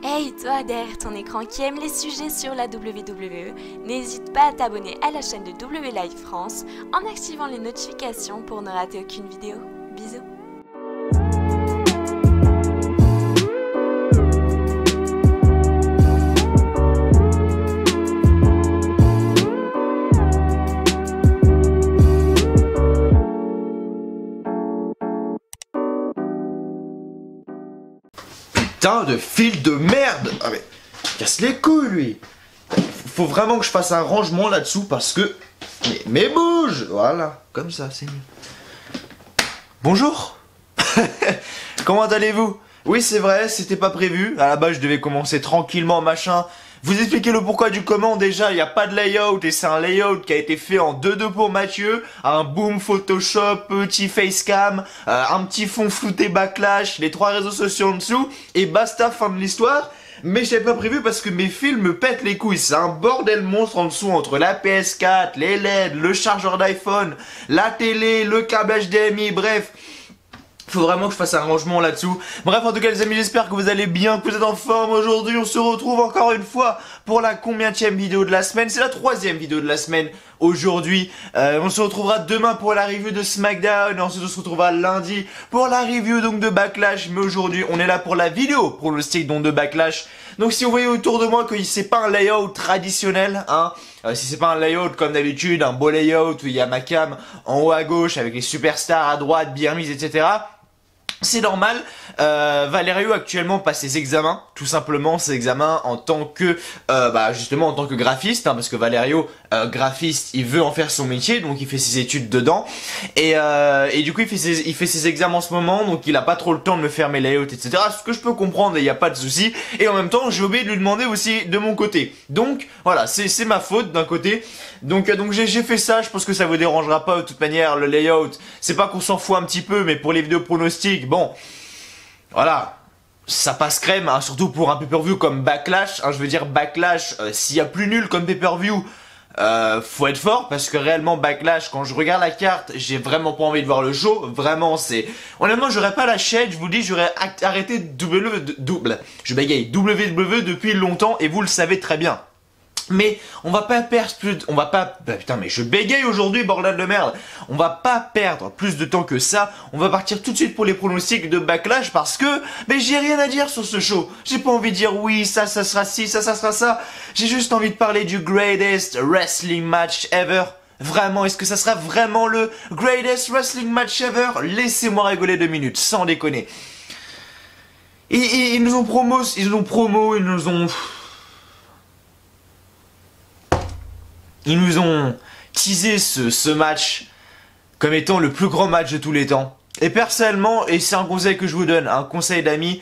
Hey toi derrière ton écran qui aime les sujets sur la WWE, n'hésite pas à t'abonner à la chaîne de W Live France en activant les notifications pour ne rater aucune vidéo. Bisous. Putain de fil de merde! Ah mais, casse les couilles lui! Faut vraiment que je fasse un rangement là-dessous parce que... Mais bouge! Voilà, comme ça, c'est mieux. Bonjour! Comment allez-vous? Oui, c'est vrai, c'était pas prévu. À la base, je devais commencer tranquillement, machin. Vous expliquez le pourquoi du comment. Déjà, il n'y a pas de layout et c'est un layout qui a été fait en 2-2 pour Mathieu. Un boom Photoshop, petit facecam, un petit fond flouté backlash, les 3 réseaux sociaux en dessous et basta, fin de l'histoire. Mais j'avais pas prévu parce que mes fils me pètent les couilles. C'est un bordel monstre en dessous entre la PS4, les LED, le chargeur d'iPhone, la télé, le câble HDMI, bref. Faut vraiment que je fasse un rangement là-dessous. Bref, en tout cas les amis, j'espère que vous allez bien, que vous êtes en forme. Aujourd'hui, on se retrouve encore une fois pour la combienième vidéo de la semaine. C'est la 3e vidéo de la semaine aujourd'hui. On se retrouvera demain pour la review de SmackDown. Et ensuite, on se retrouvera lundi pour la review donc de Backlash. Mais aujourd'hui, on est là pour la vidéo pronostic donc de Backlash. Donc si vous voyez autour de moi que c'est pas un layout traditionnel, hein, si c'est pas un layout comme d'habitude, un beau layout où il y a ma cam en haut à gauche avec les superstars à droite, bien mises, etc. C'est normal, Valerio actuellement passe ses examens, tout simplement ses examens en tant que, justement en tant que graphiste, hein, parce que Valerio, graphiste, il veut en faire son métier, donc il fait ses études dedans, et du coup il fait ses examens en ce moment, donc il a pas trop le temps de me faire mes layouts, etc. Ce que je peux comprendre, et il n'y a pas de souci, et en même temps j'ai oublié de lui demander aussi de mon côté, donc voilà, c'est ma faute d'un côté, donc j'ai fait ça, je pense que ça vous dérangera pas de toute manière, le layout, c'est pas qu'on s'en fout un petit peu, mais pour les vidéos pronostics, bon, voilà, ça passe crème, hein, surtout pour un pay-per-view comme Backlash, hein, je veux dire Backlash, s'il y a plus nul comme pay-per-view, faut être fort, parce que réellement Backlash, quand je regarde la carte, j'ai vraiment pas envie de voir le show, vraiment c'est... Honnêtement, j'aurais pas la chaîne, je vous le dis, j'aurais arrêté je bégaye, WWE depuis longtemps, et vous le savez très bien. Mais on va pas perdre plus putain mais je bégaye aujourd'hui bordel de merde. On va pas perdre plus de temps que ça. On va partir tout de suite pour les pronostics de Backlash parce que j'ai rien à dire sur ce show. J'ai pas envie de dire oui, ça sera ci, ça sera ça. J'ai juste envie de parler du greatest wrestling match ever. Vraiment, est-ce que ça sera vraiment le greatest wrestling match ever? Laissez-moi rigoler 2 minutes, sans déconner. Ils nous ont teasé ce match comme étant le plus grand match de tous les temps. Et personnellement, et c'est un conseil que je vous donne, un conseil d'amis,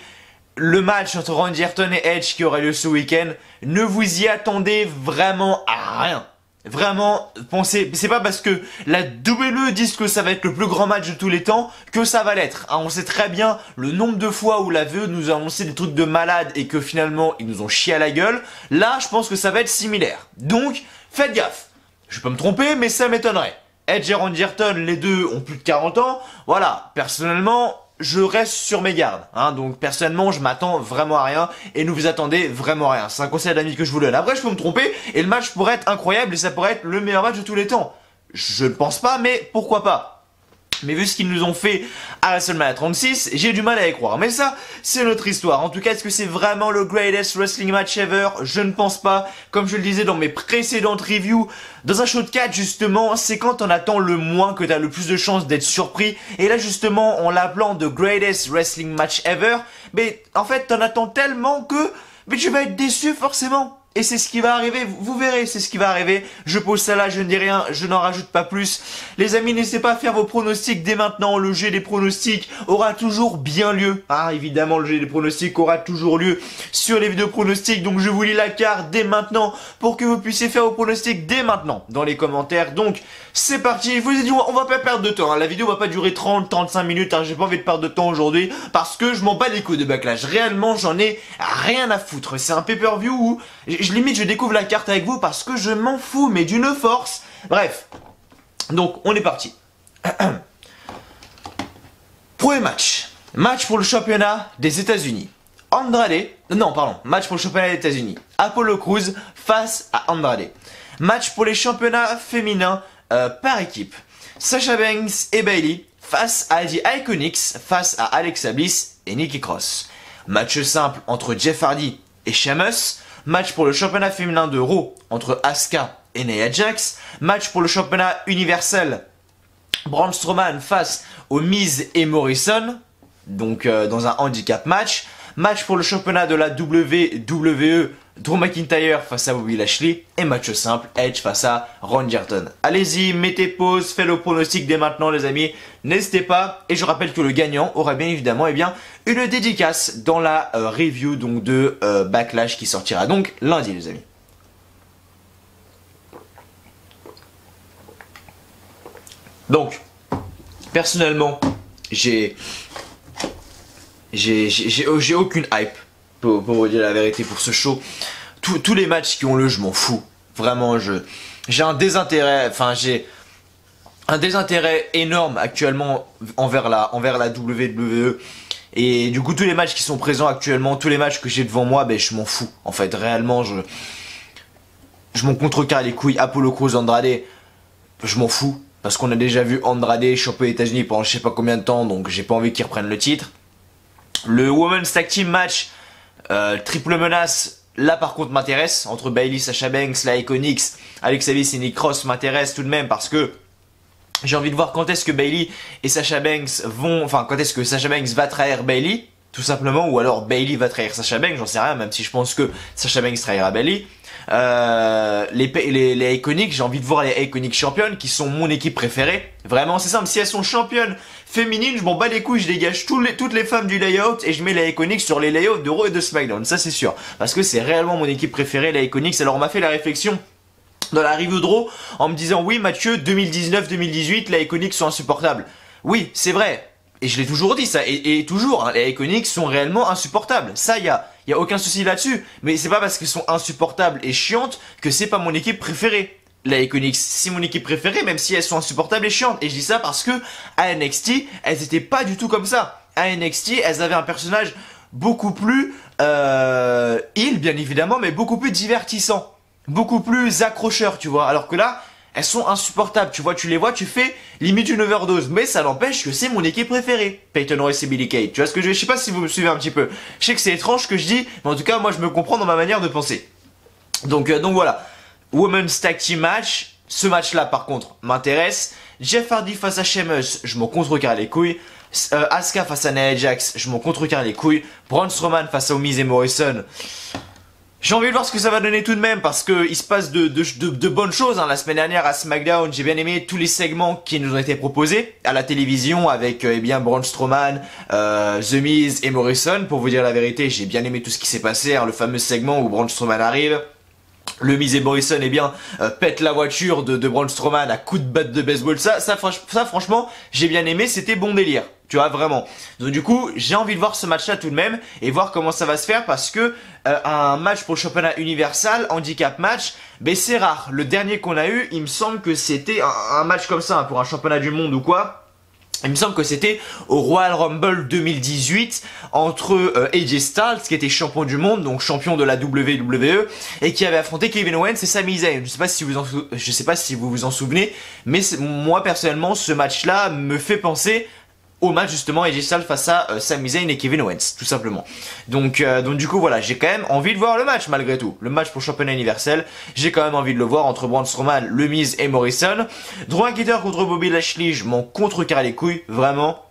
le match entre Randy Orton et Edge qui aura lieu ce week-end, ne vous y attendez vraiment à rien. Vraiment, pensez, c'est pas parce que la WWE dit que ça va être le plus grand match de tous les temps que ça va l'être. Hein, on sait très bien le nombre de fois où la WWE nous a annoncé des trucs de malade et que finalement ils nous ont chié à la gueule. Là, je pense que ça va être similaire. Donc, faites gaffe. Je peux me tromper, mais ça m'étonnerait. Edge et Randy Orton, les deux ont plus de 40 ans. Voilà, personnellement, je reste sur mes gardes. Hein, donc personnellement, je m'attends vraiment à rien et ne vous attendez vraiment à rien. C'est un conseil d'amis que je vous donne. Après, je peux me tromper et le match pourrait être incroyable et ça pourrait être le meilleur match de tous les temps. Je ne pense pas, mais pourquoi pas? Mais vu ce qu'ils nous ont fait à WrestleMania 36, j'ai du mal à y croire. Mais ça, c'est notre histoire. En tout cas, est-ce que c'est vraiment le greatest wrestling match ever? Je ne pense pas. Comme je le disais dans mes précédentes reviews, dans un show de 4, justement, c'est quand on attend le moins que t'as le plus de chances d'être surpris. Et là, justement, en l'appelant the greatest wrestling match ever, mais en fait, t'en attends tellement que tu vas être déçu forcément. Et c'est ce qui va arriver, vous verrez, c'est ce qui va arriver. Je pose ça là, je ne dis rien, je n'en rajoute pas plus. Les amis, n'hésitez pas à faire vos pronostics dès maintenant. Le jeu des pronostics aura toujours bien lieu. Ah, évidemment, le jeu des pronostics aura toujours lieu sur les vidéos pronostics. Donc, je vous lis la carte dès maintenant pour que vous puissiez faire vos pronostics dès maintenant dans les commentaaires. Donc, c'est parti. Je vous ai dit, on va pas perdre de temps. Hein. La vidéo va pas durer 30-35 minutes. Hein. J'ai pas envie de perdre de temps aujourd'hui parce que je m'en bats les couilles de Backlash. Réellement, j'en ai rien à foutre. C'est un pay-per-view où... limite je découvre la carte avec vous parce que je m'en fous mais d'une force. Bref, donc on est parti. Premier match pour le championnat des États-Unis Andrade, non pardon, match pour le championnat des États-Unis. Apollo Crews face à Andrade. Match pour les championnats féminins par équipe. Sasha Banks et Bayley face à The Iconics, face à Alexa Bliss et Nikki Cross. Match simple entre Jeff Hardy et Sheamus. Match pour le championnat féminin de Raw entre Asuka et Nia Jax. Match pour le championnat universel. Braun Strowman face aux Miz et Morrison. Donc dans un handicap match. Match pour le championnat de la WWE, Drew McIntyre face à Bobby Lashley. Et match simple, Edge face à Randy Orton. Allez-y, mettez pause, faites le pronostic dès maintenant les amis. N'hésitez pas. Et je rappelle que le gagnant aura bien évidemment une dédicace dans la review donc, de Backlash qui sortira donc lundi les amis. Donc, personnellement, j'ai aucune hype, pour vous dire la vérité, pour ce show. Tous les matchs qui ont lieu, je m'en fous. Vraiment, j'ai un désintérêt, j'ai un désintérêt énorme actuellement envers la WWE. Et du coup, tous les matchs qui sont présents actuellement, tous les matchs que j'ai devant moi, je m'en fous. En fait, réellement, je m'en contrecarre les couilles. Apollo Crews, Andrade, je m'en fous. Parce qu'on a déjà vu Andrade champion des États-Unis pendant je sais pas combien de temps, donc j'ai pas envie qu'il reprenne le titre. Le Women's Tag Team match, triple menace, là par contre m'intéresse, entre Bayley, Sasha Banks, la Iconics, Alexa Bliss et Nikki Cross m'intéresse tout de même parce que j'ai envie de voir quand est-ce que Bayley et Sasha Banks quand est-ce que Sasha Banks va trahir Bayley, tout simplement, ou alors Bayley va trahir Sasha Banks, j'en sais rien, même si je pense que Sasha Banks trahira Bayley. Les Iconics, j'ai envie de voir les Iconics championnes qui sont mon équipe préférée. Vraiment, c'est simple, si elles sont championnes féminines, je m'en bats les couilles, je dégage toutes les femmes du layout et je mets les Iconics sur les layouts de Raw et de SmackDown, ça c'est sûr. Parce que c'est réellement mon équipe préférée, les Iconics. Alors on m'a fait la réflexion dans la review de Raw en me disant oui Mathieu, 2019-2018, les Iconics sont insupportables. Oui, c'est vrai. Et je l'ai toujours dit ça, et toujours, hein, les Iconics sont réellement insupportables. Ça, y a aucun souci là-dessus. Mais c'est pas parce qu'elles sont insupportables et chiantes que c'est pas mon équipe préférée. Les Iconics, c'est mon équipe préférée, même si elles sont insupportables et chiantes. Et je dis ça parce que à NXT, elles étaient pas du tout comme ça. À NXT, elles avaient un personnage beaucoup plus heel, bien évidemment, mais beaucoup plus divertissant, beaucoup plus accrocheur, tu vois. Alors que là, elles sont insupportables, tu vois, tu les vois, tu fais limite une overdose. Mais ça n'empêche que c'est mon équipe préférée, Peyton Royce et Billie Kay. Tu vois ce que je sais pas si vous me suivez un petit peu. Je sais que c'est étrange ce que je dis, mais en tout cas, moi je me comprends dans ma manière de penser. Donc voilà. Women's Tag Team match. Ce match-là, par contre, m'intéresse. Jeff Hardy face à Sheamus, je m'en contrecarre les couilles. Asuka face à Nia Jax, je m'en contrecarre les couilles. Braun Strowman face à Miz et Morrison. J'ai envie de voir ce que ça va donner tout de même parce que il se passe de bonnes choses. Hein. La semaine dernière à SmackDown, j'ai bien aimé tous les segments qui nous ont été proposés à la télévision avec Braun Strowman, The Miz et Morrison. Pour vous dire la vérité, j'ai bien aimé tout ce qui s'est passé. Hein. Le fameux segment où Braun Strowman arrive. Le Miz et Morrison pète la voiture de Braun Strowman à coups de batte de baseball. Ça franchement, j'ai bien aimé, c'était bon délire. Tu vois, vraiment. Donc du coup, j'ai envie de voir ce match-là tout de même et voir comment ça va se faire parce que un match pour le championnat universal, handicap match, c'est rare. Le dernier qu'on a eu, il me semble que c'était un match comme ça, hein, pour un championnat du monde ou quoi. Il me semble que c'était au Royal Rumble 2018 entre AJ Styles qui était champion du monde, donc champion de la WWE et qui avait affronté Kevin Owens et Sami Zayn. Je sais pas si vous vous en souvenez, mais moi personnellement ce match-là me fait penser au match justement AJ Styles face à Sami Zayn et Kevin Owens, tout simplement. Donc du coup voilà, j'ai quand même envie de voir le match malgré tout. Le match pour le championnat universel, j'ai quand même envie de le voir entre Braun Strowman, le Miz et Morrison. Drew McIntyre contre Bobby Lashley, je m'en contrecarre les couilles, vraiment.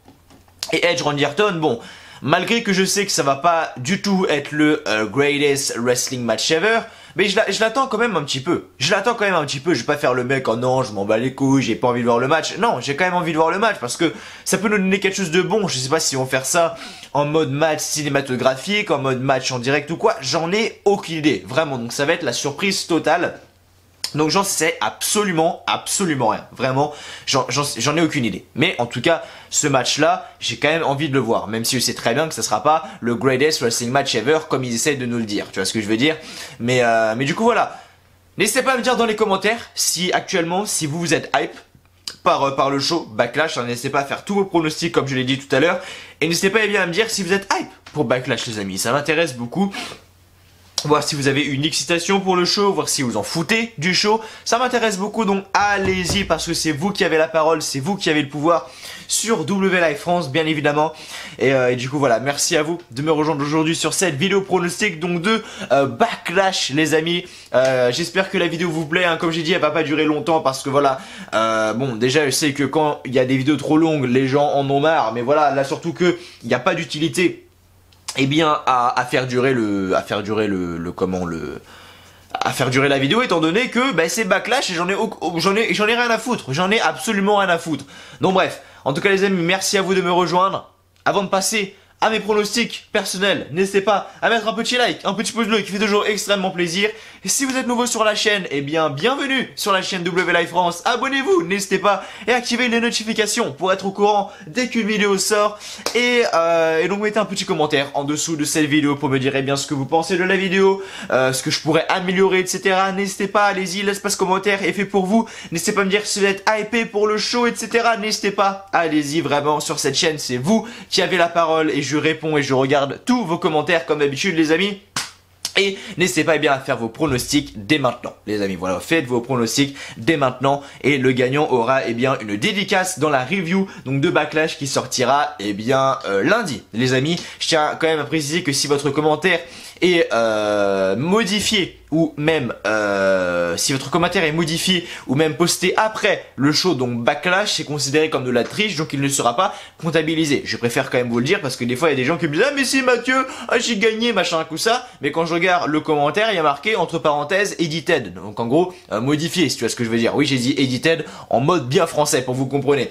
Et Edge Randy Orton, bon, malgré que je sais que ça va pas du tout être le greatest wrestling match ever, mais je l'attends quand même un petit peu. Je vais pas faire le mec, oh non, je m'en bats les couilles, j'ai pas envie de voir le match. Non, j'ai quand même envie de voir le match parce que ça peut nous donner quelque chose de bon. Je sais pas si on va faire ça en mode match cinématographique, en mode match en direct ou quoi. J'en ai aucune idée, vraiment. Donc ça va être la surprise totale. Donc j'en sais absolument rien. Vraiment, j'en ai aucune idée. Mais en tout cas, ce match-là, j'ai quand même envie de le voir. Même si je sais très bien que ça sera pas le greatest wrestling match ever comme ils essayent de nous le dire. Tu vois ce que je veux dire? Mais du coup voilà. N'hésitez pas à me dire dans les commentaires si actuellement, si vous êtes hype par le show Backlash. N'hésitez pas à faire tous vos pronostics comme je l'ai dit tout à l'heure. Et n'hésitez pas à me dire si vous êtes hype pour Backlash les amis, ça m'intéresse beaucoup. Voir si vous avez une excitation pour le show, voir si vous en foutez du show. Ça m'intéresse beaucoup, donc allez-y parce que c'est vous qui avez la parole, c'est vous qui avez le pouvoir sur W Live France, bien évidemment. Et du coup, voilà, merci à vous de me rejoindre aujourd'hui sur cette vidéo pronostic donc de Backlash, les amis. J'espère que la vidéo vous plaît, hein. Comme j'ai dit, elle va pas durer longtemps parce que voilà, bon, déjà, je sais que quand il y a des vidéos trop longues, les gens en ont marre. Mais voilà, là, surtout que il n'y a pas d'utilité. Eh bien, à faire durer la vidéo, étant donné que bah, c'est Backlash et j'en ai rien à foutre. J'en ai absolument rien à foutre. Donc bref, en tout cas les amis, merci à vous de me rejoindre. Avant de passer à mes pronostics personnels, n'hésitez pas à mettre un petit like, un petit pouce bleu qui fait toujours extrêmement plaisir. Et si vous êtes nouveau sur la chaîne, eh bien bienvenue sur la chaîne W Live France. Abonnez-vous, n'hésitez pas, et activez les notifications pour être au courant dès qu'une vidéo sort. Et donc mettez un petit commentaire en dessous de cette vidéo pour me dire eh bien ce que vous pensez de la vidéo, ce que je pourrais améliorer, etc. N'hésitez pas, allez-y, l'espace commentaire est fait pour vous. N'hésitez pas à me dire si vous êtes hypé pour le show, etc. N'hésitez pas, allez-y, vraiment sur cette chaîne, c'est vous qui avez la parole et je réponds et je regarde tous vos commentaires comme d'habitude les amis. Et n'hésitez pas bien à faire vos pronostics dès maintenant les amis, voilà, faites vos pronostics dès maintenant et le gagnant aura bien une dédicace dans la review donc de Backlash qui sortira bien lundi les amis. Je tiens quand même à préciser que si votre commentaire est modifié ou même si votre commentaire est modifié ou même posté après le show donc Backlash, c'est considéré comme de la triche, donc il ne sera pas comptabilisé. Je préfère quand même vous le dire parce que des fois il y a des gens qui me disent ah mais c'est Mathieu, ah, j'ai gagné machin tout ça, mais quand je regarde le commentaire il y a marqué entre parenthèses edited, donc en gros modifié si tu vois ce que je veux dire. Oui j'ai dit edited en mode bien français pour vous compreniez,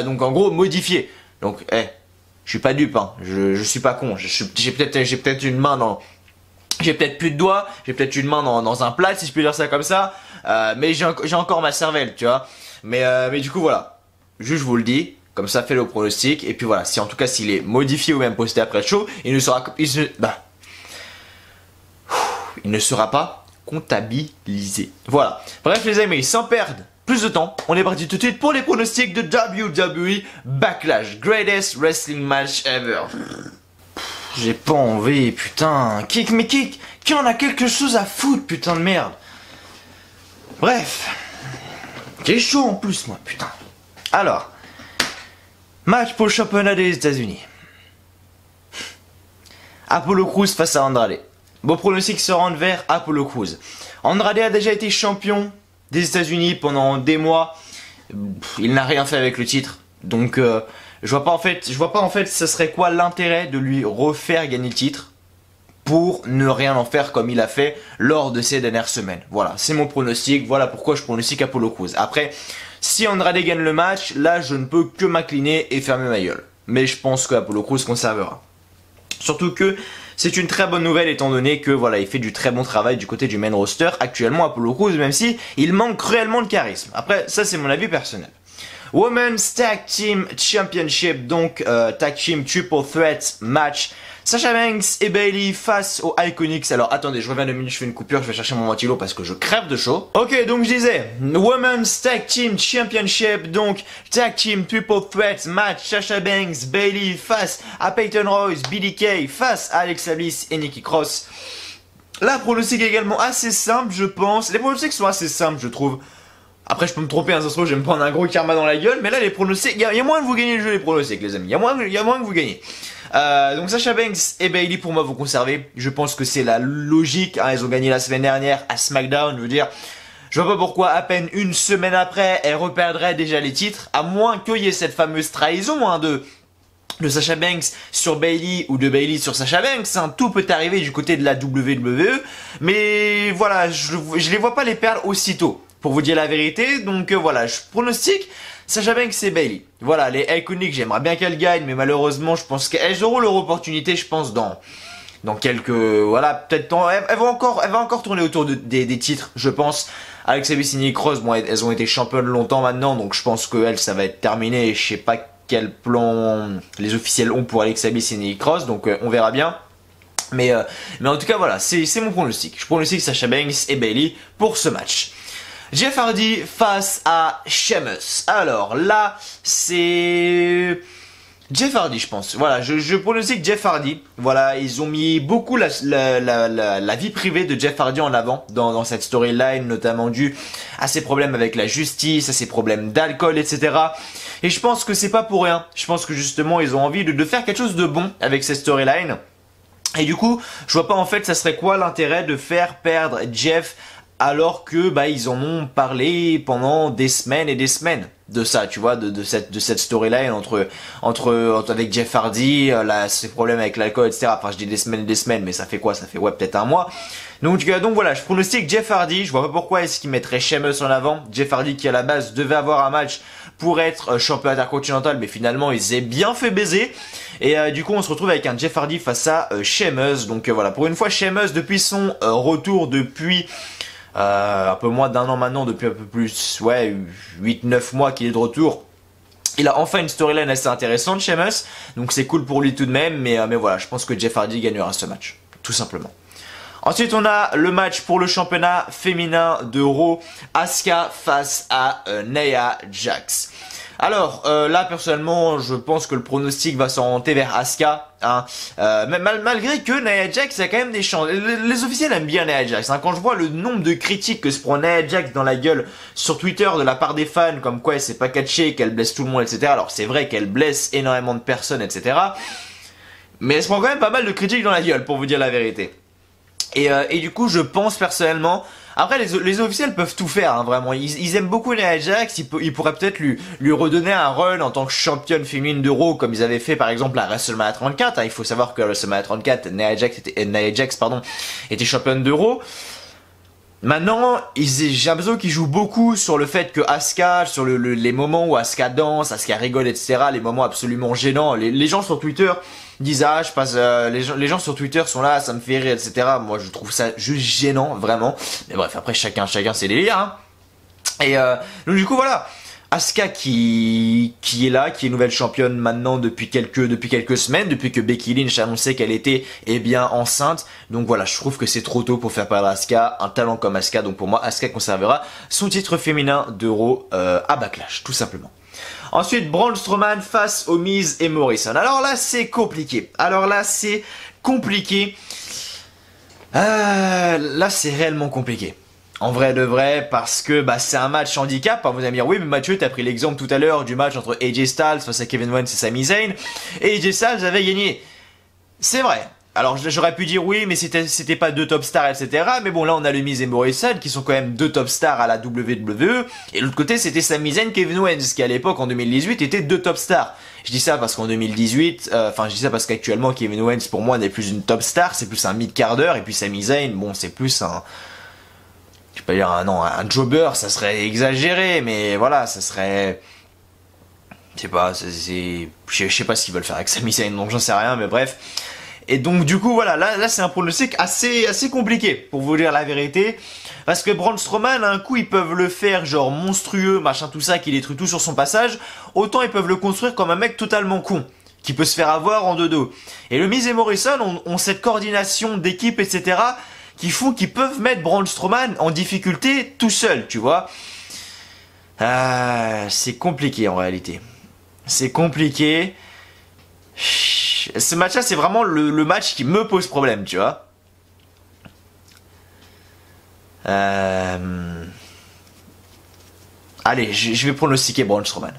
donc en gros modifié. Donc je suis pas dupe hein, je suis pas con, j'ai peut-être une main dans... J'ai peut-être plus de doigts, j'ai peut-être une main dans un plat si je peux dire ça comme ça, mais j'ai encore ma cervelle, tu vois. Mais du coup voilà, juste je vous le dis, comme ça fait le pronostic, et puis voilà, si en tout cas s'il est modifié ou même posté après le show, il ne sera pas comptabilisé. Voilà, bref les amis, sans perdre plus de temps, on est parti tout de suite pour les pronostics de WWE Backlash, Greatest Wrestling Match Ever. J'ai pas envie, putain. Qui en a quelque chose à foutre, putain de merde. Bref. J'ai chaud en plus, moi, putain. Alors. Match pour le championnat des États-Unis. Apollo Crews face à Andrade. Vos pronostics se rendent vers Apollo Crews. Andrade a déjà été champion des États-Unis pendant des mois. Il n'a rien fait avec le titre. Donc, je vois pas en fait ce serait quoi l'intérêt de lui refaire gagner le titre pour ne rien en faire comme il a fait lors de ces dernières semaines. Voilà, c'est mon pronostic, voilà pourquoi je pronostique Apollo Crews. Après, si Andrade gagne le match, là je ne peux que m'incliner et fermer ma gueule. Mais je pense que Apollo Crews conservera. Surtout que c'est une très bonne nouvelle étant donné que voilà, il fait du très bon travail du côté du main roster actuellement Apollo Crews, même si il manque cruellement de charisme. Après, ça c'est mon avis personnel. Women's Tag Team Championship, donc Tag Team Triple Threat Match. Sasha Banks et Bayley face aux Iconics. Alors attendez, je reviens 2 minutes, je fais une coupure, je vais chercher mon ventilo parce que je crève de chaud. Ok, donc je disais, Women's Tag Team Championship, donc Tag Team Triple Threat Match. Sasha Banks, Bayley face à Peyton Royce, Billie Kay face à Alexa Bliss et Nikki Cross. La pronostic est également assez simple, je pense. Les pronostics sont assez simples, je trouve. Après, je peux me tromper, hein, ça se trouve, je vais me prendre un gros karma dans la gueule, mais là, les pronostics, il y a moins que vous gagnez le jeu, les pronostics, les amis. Il y a moins que vous gagnez. Donc, Sasha Banks et Bayley, pour moi, vous conservez. Je pense que c'est la logique, hein, elles ont gagné la semaine dernière à SmackDown, je veux dire. Je vois pas pourquoi, à peine une semaine après, elles reperdraient déjà les titres, à moins qu'il y ait cette fameuse trahison, hein, de Sasha Banks sur Bayley ou de Bayley sur Sasha Banks, hein, tout peut arriver du côté de la WWE, mais voilà, je les vois pas les perdre aussitôt. Pour vous dire la vérité, donc voilà, je pronostique Sasha Banks et Bayley. Voilà, les Iconics, j'aimerais bien qu'elles gagnent, mais malheureusement, je pense qu'elles auront leur opportunité, je pense, dans quelques... Voilà, peut-être... Elles vont encore tourner autour des titres, je pense. Alexa Bliss et Nikki Cross, bon, elles ont été championnes longtemps maintenant, donc je pense que elles, ça va être terminé. Je sais pas quel plan les officiels ont pour Alexa Bliss et Nikki Cross, donc on verra bien. Mais en tout cas, voilà, c'est mon pronostic. Je pronostique Sasha Banks et Bayley pour ce match. Jeff Hardy face à Sheamus. Alors là, c'est Jeff Hardy, je pense. Voilà, je pronostique Jeff Hardy. Voilà, ils ont mis beaucoup la vie privée de Jeff Hardy en avant dans cette storyline, notamment dû à ses problèmes avec la justice, à ses problèmes d'alcool, etc. Et je pense que c'est pas pour rien. Je pense que justement, ils ont envie de faire quelque chose de bon avec cette storyline. Et du coup, je vois pas en fait, ça serait quoi l'intérêt de faire perdre Jeff alors que ils en ont parlé pendant des semaines et des semaines de ça, tu vois, de cette storyline avec Jeff Hardy, ses problèmes avec l'alcool, etc. Enfin, je dis des semaines et des semaines, mais ça fait quoi? Ça fait peut-être un mois. Donc voilà, je pronostique Jeff Hardy. Je vois pas pourquoi est-ce qu'il mettrait Sheamus en avant. Jeff Hardy qui à la base devait avoir un match pour être champion intercontinental, mais finalement il s'est bien fait baiser. Et du coup on se retrouve avec un Jeff Hardy face à Sheamus. Donc voilà, pour une fois Sheamus depuis son retour depuis un peu moins d'un an maintenant, depuis un peu plus, 8-9 mois qu'il est de retour. Il a enfin une storyline assez intéressante, Sheamus, donc c'est cool pour lui tout de même, mais voilà, je pense que Jeff Hardy gagnera ce match, tout simplement. Ensuite, on a le match pour le championnat féminin de Raw, Asuka face à Nia Jax. Alors là personnellement je pense que le pronostic va s'orienter vers Asuka, hein. Malgré que Nia Jax a quand même des chances. Les officiels aiment bien Nia Jax, hein. Quand je vois le nombre de critiques que se prend Nia Jax dans la gueule sur Twitter de la part des fans, comme quoi elle s'est pas catchée, qu'elle blesse tout le monde, etc. Alors c'est vrai qu'elle blesse énormément de personnes, etc. Mais elle se prend quand même pas mal de critiques dans la gueule, pour vous dire la vérité. Et du coup je pense personnellement, après les officiels peuvent tout faire, hein, vraiment, ils aiment beaucoup Nia Jax, ils pourraient peut-être lui redonner un run en tant que championne féminine de Raw comme ils avaient fait par exemple à WrestleMania 34, hein. Il faut savoir que à WrestleMania 34 Nia Jax était championne de Raw. Maintenant, j'ai l'impression qu'ils jouent beaucoup sur le fait que Asuka, sur les moments où Asuka danse, Asuka rigole, etc., les moments absolument gênants. Les gens sur Twitter disent les gens sur Twitter sont là, ça me fait rire, etc. Moi, je trouve ça juste gênant, vraiment. Mais bref, après chacun ses délires, hein. Et donc du coup voilà. Asuka qui est là, qui est nouvelle championne maintenant depuis quelques semaines, depuis que Becky Lynch a annoncé qu'elle était enceinte. Donc voilà, je trouve que c'est trop tôt pour faire perdre Asuka, un talent comme Asuka. Donc pour moi, Asuka conservera son titre féminin de Raw à Backlash, tout simplement. Ensuite, Braun Strowman face aux Miz et Morrison. Alors là, c'est compliqué. Là, c'est réellement compliqué. En vrai de vrai, parce que c'est un match handicap. Vous allez me dire, oui, mais Mathieu, t'as pris l'exemple tout à l'heure du match entre AJ Styles face à Kevin Owens et Sami Zayn, et AJ Styles avait gagné. C'est vrai. Alors j'aurais pu dire oui, mais c'était pas deux top stars, etc. Mais bon, là on a le Miz et Morrison qui sont quand même deux top stars à la WWE. Et l'autre côté, c'était Sami Zayn, Kevin Owens, qui à l'époque en 2018 étaient deux top stars. Je dis ça parce qu'en 2018, je dis ça parce qu'actuellement Kevin Owens pour moi n'est plus une top star, c'est plus un mid-carder, et puis Sami Zayn, bon, c'est plus un... Je peux pas dire un jobber, ça serait exagéré, mais voilà, ça serait... Je sais pas, je sais pas ce qu'ils veulent faire avec Sami Zayn, donc j'en sais rien, mais bref. Et donc du coup voilà, là c'est un pronostic assez compliqué, pour vous dire la vérité. Parce que Braun Strowman, un coup ils peuvent le faire genre monstrueux, machin tout ça, qui détruit tout sur son passage. Autant ils peuvent le construire comme un mec totalement con, qui peut se faire avoir en deux dos. Et le Miz et Morrison ont cette coordination d'équipe, etc., qui font qu'ils peuvent mettre Braun Strowman en difficulté tout seul, tu vois. C'est compliqué en réalité. C'est compliqué. Ce match-là, c'est vraiment le match qui me pose problème, tu vois. Allez, je vais pronostiquer Braun Strowman.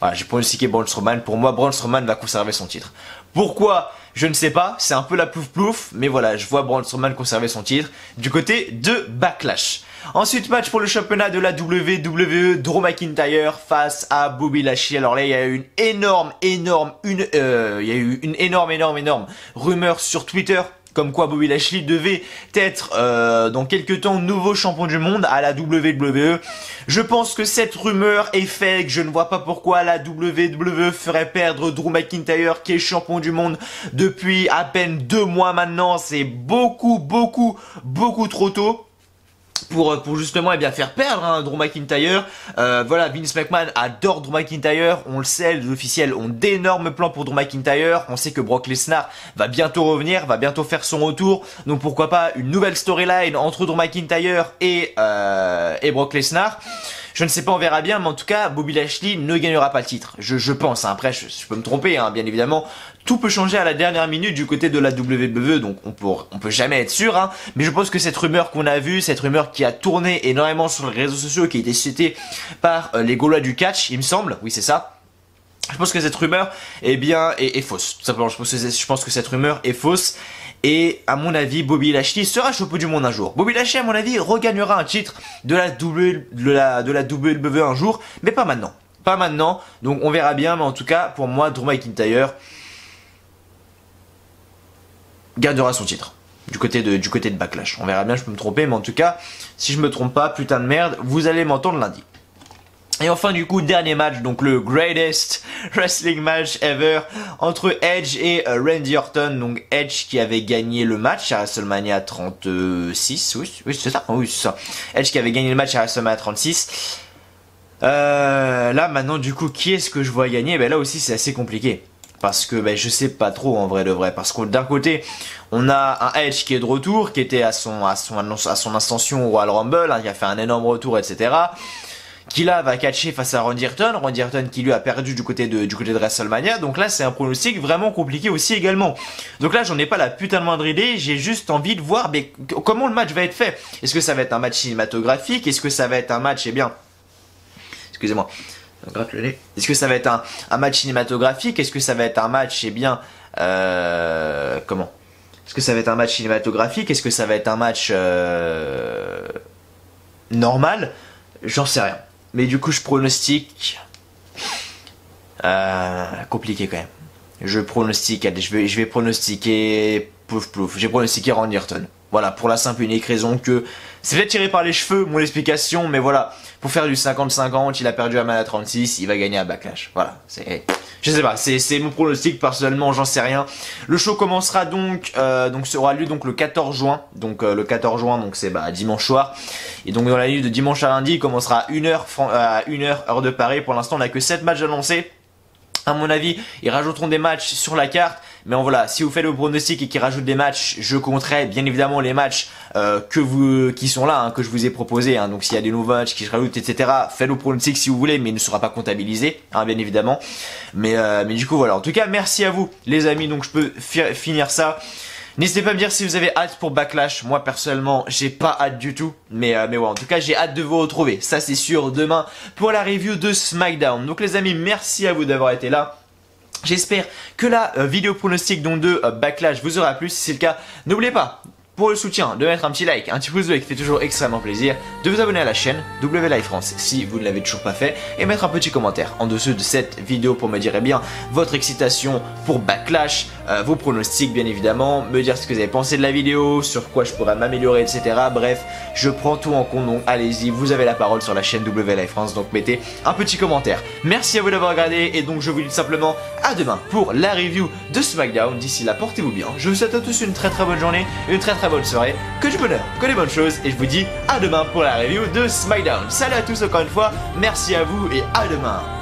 Voilà, j'ai pronostiqué Braun Strowman. Pour moi, Braun Strowman va conserver son titre. Pourquoi ? Je ne sais pas, c'est un peu la plouf-plouf, mais voilà, je vois Braun Strowman conserver son titre du côté de Backlash. Ensuite, match pour le championnat de la WWE, Drew McIntyre face à Bobby Lashley. Alors là, il y a eu une énorme rumeur sur Twitter, comme quoi Bobby Lashley devait être dans quelques temps nouveau champion du monde à la WWE. Je pense que cette rumeur est fake, je ne vois pas pourquoi la WWE ferait perdre Drew McIntyre qui est champion du monde depuis à peine 2 mois maintenant. C'est beaucoup trop tôt pour justement bien faire perdre Drew McIntyre. Voilà, Vince McMahon adore Drew McIntyre, on le sait, les officiels ont d'énormes plans pour Drew McIntyre, on sait que Brock Lesnar va bientôt revenir, va bientôt faire son retour, donc pourquoi pas une nouvelle storyline entre Drew McIntyre et Brock Lesnar. Je ne sais pas, on verra bien, mais en tout cas, Bobby Lashley ne gagnera pas le titre. Je pense, hein. Après, je peux me tromper, hein, bien évidemment. Tout peut changer à la dernière minute du côté de la WWE, donc on peut jamais être sûr, hein. Mais je pense que cette rumeur qu'on a vue, cette rumeur qui a tourné énormément sur les réseaux sociaux, qui a été citée par les Gaulois du catch, il me semble, oui c'est ça. Je pense que cette rumeur, est fausse. Tout simplement, je pense que cette rumeur est fausse. Et à mon avis, Bobby Lashley sera champion du monde un jour. Bobby Lashley, à mon avis, regagnera un titre de la WWE un jour, mais pas maintenant. Pas maintenant, donc on verra bien, mais en tout cas, pour moi, Drew McIntyre gardera son titre. Du côté de Backlash. On verra bien, je peux me tromper, mais en tout cas, si je me trompe pas, putain de merde, vous allez m'entendre lundi. Et enfin du coup, dernier match, donc le greatest wrestling match ever entre Edge et Randy Orton. Donc Edge qui avait gagné le match à WrestleMania 36, oui c'est ça, oui c'est ça. Edge qui avait gagné le match à WrestleMania 36. Là maintenant du coup, qui est-ce que je vois gagner? Ben là aussi c'est assez compliqué. Parce que je sais pas trop en vrai de vrai. Parce que d'un côté, on a un Edge qui est de retour, qui était à son ascension au Royal Rumble, hein, qui a fait un énorme retour, etc. Qui là va catcher face à Randy Orton qui lui a perdu du côté de WrestleMania, donc là c'est un pronostic vraiment compliqué aussi également. Donc là j'en ai pas la putain de moindre idée, j'ai juste envie de voir comment le match va être fait. Est-ce que ça va être un match cinématographique? Est-ce que ça va être un match, excusez-moi, gratte le nez. Est-ce que ça va être un match cinématographique? Est-ce que ça va être un match, comment? Est-ce que ça va être un match cinématographique? Est-ce que ça va être un match normal? J'en sais rien. Mais du coup, je pronostique... compliqué quand même. Je vais pronostiquer... Plouf. J'ai pronostiqué Randy Orton. Voilà, pour la simple et unique raison que... C'est peut-être tiré par les cheveux, mon explication, mais voilà. Pour faire du 50-50, il a perdu à Mania 36, il va gagner à Backlash. Voilà, c'est... Je sais pas, c'est mon pronostic, personnellement, j'en sais rien. Le show commencera donc aura lieu donc le 14 juin. Donc le 14 juin, donc c'est dimanche soir. Et donc dans la nuit de dimanche à lundi, il commencera à 1h, heure de Paris. Pour l'instant, on n'a que 7 matchs annoncés. À mon avis, ils rajouteront des matchs sur la carte. Mais voilà, si vous faites le pronostic et qu'ils rajoutent des matchs, je compterai bien évidemment les matchs qui sont là, hein, que je vous ai proposés. Hein. Donc s'il y a des nouveaux matchs qui se rajoutent, etc., faites le pronostic si vous voulez, mais il ne sera pas comptabilisé, hein, bien évidemment. Mais du coup voilà, en tout cas merci à vous les amis, donc je peux finir ça. N'hésitez pas à me dire si vous avez hâte pour Backlash. Moi personnellement j'ai pas hâte du tout. Mais ouais, en tout cas j'ai hâte de vous retrouver. Ça c'est sûr, demain pour la review de SmackDown. Donc les amis, merci à vous d'avoir été là. J'espère que la vidéo pronostic de Backlash vous aura plu. Si c'est le cas, n'oubliez pas, pour le soutien, de mettre un petit like, un petit pouce bleu qui fait toujours extrêmement plaisir, de vous abonner à la chaîne WLive France si vous ne l'avez toujours pas fait, et mettre un petit commentaire en dessous de cette vidéo pour me dire votre excitation pour Backlash, vos pronostics bien évidemment, me dire ce que vous avez pensé de la vidéo, sur quoi je pourrais m'améliorer, etc. Bref, je prends tout en compte, donc allez-y, vous avez la parole sur la chaîne WLive France, donc mettez un petit commentaire. Merci à vous d'avoir regardé, et donc je vous dis simplement à demain pour la review de SmackDown. D'ici là, portez-vous bien, je vous souhaite à tous une très bonne journée, une très bonne soirée, que du bonheur, que des bonnes choses, et je vous dis à demain pour la review de SmackDown. Salut à tous encore une fois, merci à vous et à demain.